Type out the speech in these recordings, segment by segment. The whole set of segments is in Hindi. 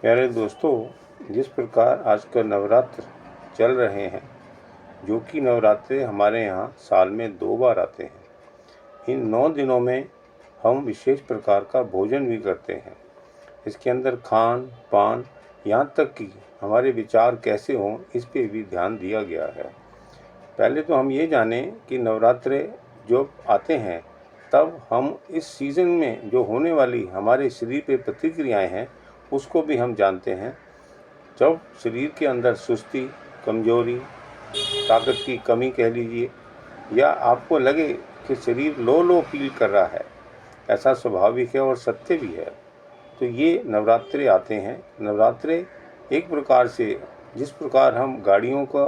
प्यारे दोस्तों, जिस प्रकार आजकल नवरात्र चल रहे हैं, जो कि नवरात्रे हमारे यहाँ साल में 2 बार आते हैं। इन 9 दिनों में हम विशेष प्रकार का भोजन भी करते हैं। इसके अंदर खान पान, यहाँ तक कि हमारे विचार कैसे हों, इस पे भी ध्यान दिया गया है। पहले तो हम ये जानें कि नवरात्रे जो आते हैं, तब हम इस सीज़न में जो होने वाली हमारे शरीर पे प्रतिक्रियाएं हैं, उसको भी हम जानते हैं। जब शरीर के अंदर सुस्ती, कमजोरी, ताकत की कमी कह लीजिए, या आपको लगे कि शरीर लो लो फील कर रहा है, ऐसा स्वाभाविक है और सत्य भी है। तो ये नवरात्रे आते हैं। नवरात्रे एक प्रकार से, जिस प्रकार हम गाड़ियों का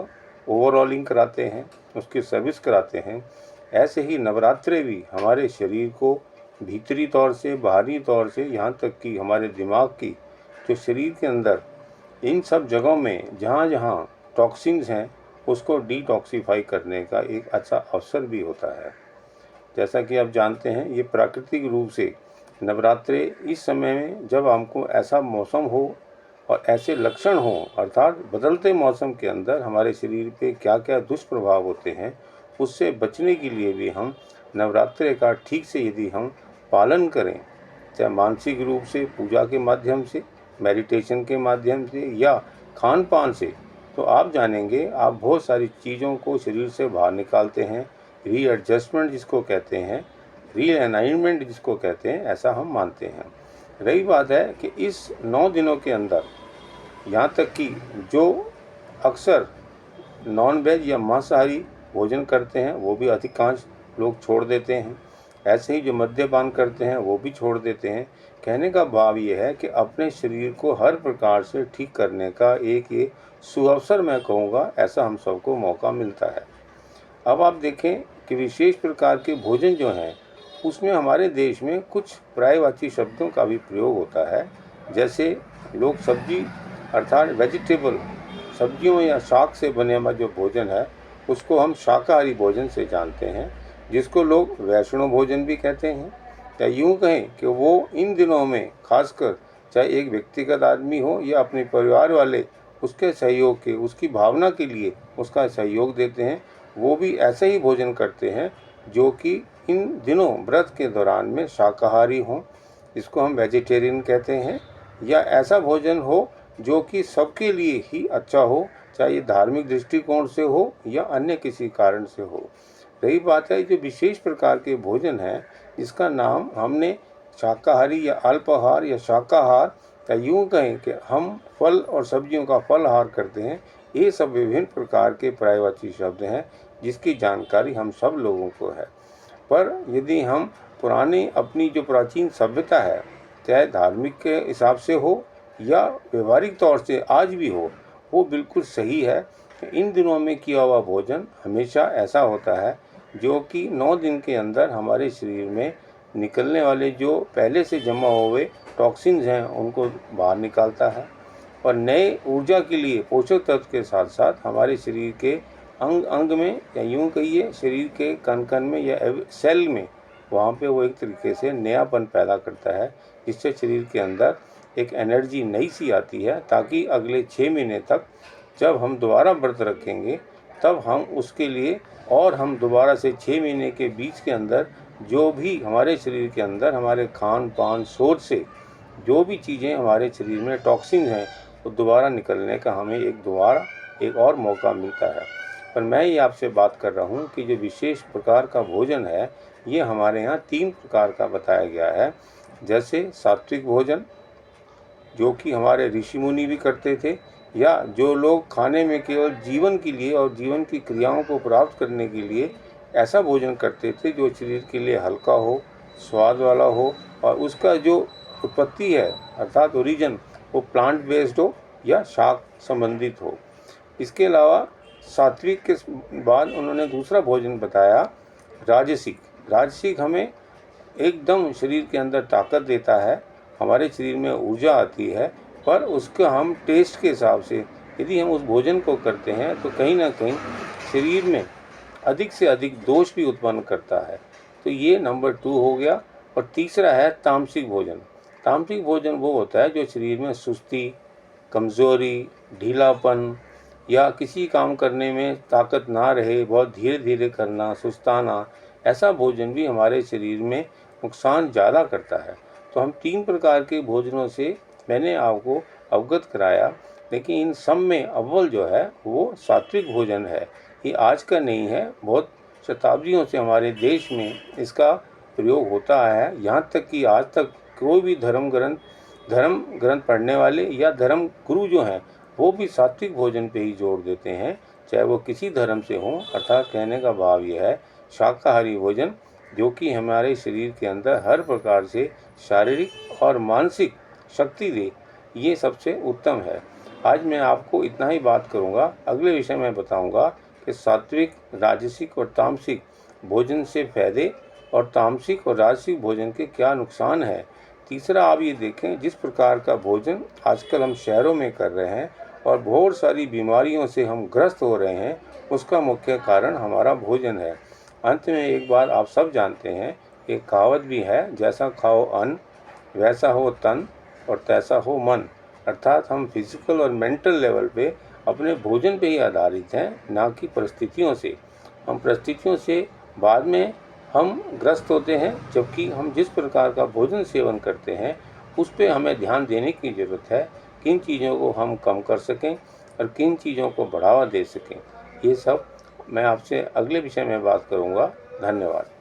ओवरऑलिंग कराते हैं, उसकी सर्विस कराते हैं, ऐसे ही नवरात्रे भी हमारे शरीर को भीतरी तौर से, बाहरी तौर से, यहाँ तक कि हमारे दिमाग की जो शरीर के अंदर इन सब जगहों में जहाँ जहाँ टॉक्सिन्स हैं, उसको डिटॉक्सिफाई करने का एक अच्छा अवसर भी होता है। जैसा कि आप जानते हैं, ये प्राकृतिक रूप से नवरात्रे इस समय में, जब हमको ऐसा मौसम हो और ऐसे लक्षण हो, अर्थात बदलते मौसम के अंदर हमारे शरीर पे क्या क्या दुष्प्रभाव होते हैं, उससे बचने के लिए भी हम नवरात्रे का ठीक से यदि हम पालन करें, चाहे मानसिक रूप से, पूजा के माध्यम से, मेडिटेशन के माध्यम से, या खान पान से, तो आप जानेंगे आप बहुत सारी चीज़ों को शरीर से बाहर निकालते हैं। रीएडजस्टमेंट जिसको कहते हैं, रीअलाइनमेंट जिसको कहते हैं, ऐसा हम मानते हैं। रही बात है कि इस 9 दिनों के अंदर, यहाँ तक कि जो अक्सर नॉन वेज या मांसाहारी भोजन करते हैं, वो भी अधिकांश लोग छोड़ देते हैं। ऐसे ही जो मद्यपान करते हैं, वो भी छोड़ देते हैं। कहने का भाव ये है कि अपने शरीर को हर प्रकार से ठीक करने का एक ये सुअवसर, मैं कहूँगा, ऐसा हम सबको मौका मिलता है। अब आप देखें कि विशेष प्रकार के भोजन जो हैं, उसमें हमारे देश में कुछ पर्यायवाची शब्दों का भी प्रयोग होता है। जैसे लोग सब्जी, अर्थात वेजिटेबल, सब्जियों या शाक से बने हुआ जो भोजन है, उसको हम शाकाहारी भोजन से जानते हैं, जिसको लोग वैष्णव भोजन भी कहते हैं। या यूँ कहें कि वो इन दिनों में खासकर, चाहे एक व्यक्तिगत आदमी हो या अपने परिवार वाले, उसके सहयोग के, उसकी भावना के लिए उसका सहयोग देते हैं, वो भी ऐसे ही भोजन करते हैं जो कि इन दिनों व्रत के दौरान में शाकाहारी हों, इसको हम वेजिटेरियन कहते हैं। या ऐसा भोजन हो जो कि सबके लिए ही अच्छा हो, चाहे ये धार्मिक दृष्टिकोण से हो या अन्य किसी कारण से हो। रही बात है जो विशेष प्रकार के भोजन है, इसका नाम हमने शाकाहारी या अल्पाहार या शाकाहार, या यूँ कहें कि हम फल और सब्जियों का फलाहार करते हैं, ये सब विभिन्न प्रकार के पर्यायवाची शब्द हैं जिसकी जानकारी हम सब लोगों को है। पर यदि हम पुरानी अपनी जो प्राचीन सभ्यता है, चाहे धार्मिक के हिसाब से हो या व्यवहारिक तौर से आज भी हो, वो बिल्कुल सही है कि इन दिनों में किया हुआ भोजन हमेशा ऐसा होता है जो कि 9 दिन के अंदर हमारे शरीर में निकलने वाले जो पहले से जमा हुए टॉक्सिन्स हैं, उनको बाहर निकालता है और नए ऊर्जा के लिए पोषक तत्व के साथ साथ हमारे शरीर के अंग अंग में, या यूँ कहिए शरीर के कण कण में या सेल में, वहाँ पे वो एक तरीके से नयापन पैदा करता है, जिससे शरीर के अंदर एक एनर्जी नई सी आती है, ताकि अगले 6 महीने तक जब हम दोबारा व्रत रखेंगे, तब हम उसके लिए, और हम दोबारा से 6 महीने के बीच के अंदर जो भी हमारे शरीर के अंदर हमारे खान पान सोच से जो भी चीज़ें हमारे शरीर में टॉक्सिन हैं, वो दोबारा निकलने का हमें एक और मौका मिलता है। पर मैं ये आपसे बात कर रहा हूँ कि जो विशेष प्रकार का भोजन है, ये हमारे यहाँ 3 प्रकार का बताया गया है। जैसे सात्विक भोजन, जो कि हमारे ऋषि मुनि भी करते थे, या जो लोग खाने में केवल जीवन के लिए और जीवन की क्रियाओं को प्राप्त करने के लिए ऐसा भोजन करते थे जो शरीर के लिए हल्का हो, स्वाद वाला हो, और उसका जो उत्पत्ति है, अर्थात ओरिजिन, वो प्लांट बेस्ड हो या शाक संबंधित हो। इसके अलावा सात्विक के बाद उन्होंने दूसरा भोजन बताया, राजसिक। राजसिक हमें एकदम शरीर के अंदर ताकत देता है, हमारे शरीर में ऊर्जा आती है, पर उसका हम टेस्ट के हिसाब से यदि हम उस भोजन को करते हैं तो कहीं ना कहीं शरीर में अधिक से अधिक दोष भी उत्पन्न करता है। तो ये नंबर 2 हो गया। और तीसरा है तामसिक भोजन। तामसिक भोजन वो होता है जो शरीर में सुस्ती, कमज़ोरी, ढीलापन या किसी काम करने में ताकत ना रहे, बहुत धीरे-धीरे करना, सुस्ताना, ऐसा भोजन भी हमारे शरीर में नुकसान ज़्यादा करता है। तो हम 3 प्रकार के भोजनों से मैंने आपको अवगत कराया, लेकिन इन सब में अव्वल जो है वो सात्विक भोजन है। ये आज का नहीं है, बहुत शताब्दियों से हमारे देश में इसका प्रयोग होता आया है। यहाँ तक कि आज तक कोई भी धर्म ग्रंथ पढ़ने वाले या धर्म गुरु जो हैं वो भी सात्विक भोजन पे ही जोर देते हैं, चाहे वो किसी धर्म से हों। अर्थात कहने का भाव यह है, शाकाहारी भोजन जो कि हमारे शरीर के अंदर हर प्रकार से शारीरिक और मानसिक शक्ति दे, ये सबसे उत्तम है। आज मैं आपको इतना ही बात करूँगा। अगले विषय में बताऊँगा कि सात्विक, राजसिक और तामसिक भोजन से फायदे और तामसिक और राजसिक भोजन के क्या नुकसान है। तीसरा, आप ये देखें, जिस प्रकार का भोजन आजकल हम शहरों में कर रहे हैं और बहुत सारी बीमारियों से हम ग्रस्त हो रहे हैं, उसका मुख्य कारण हमारा भोजन है। अंत में एक बात आप सब जानते हैं, एक कहावत भी है, जैसा खाओ अन्न वैसा हो तन और तैसा हो मन। अर्थात हम फिजिकल और मेंटल लेवल पे अपने भोजन पे ही आधारित हैं, ना कि परिस्थितियों से। हम परिस्थितियों से बाद में हम ग्रस्त होते हैं, जबकि हम जिस प्रकार का भोजन सेवन करते हैं उस पे हमें ध्यान देने की ज़रूरत है, किन चीज़ों को हम कम कर सकें और किन चीज़ों को बढ़ावा दे सकें। ये सब मैं आपसे अगले विषय में बात करूँगा। धन्यवाद।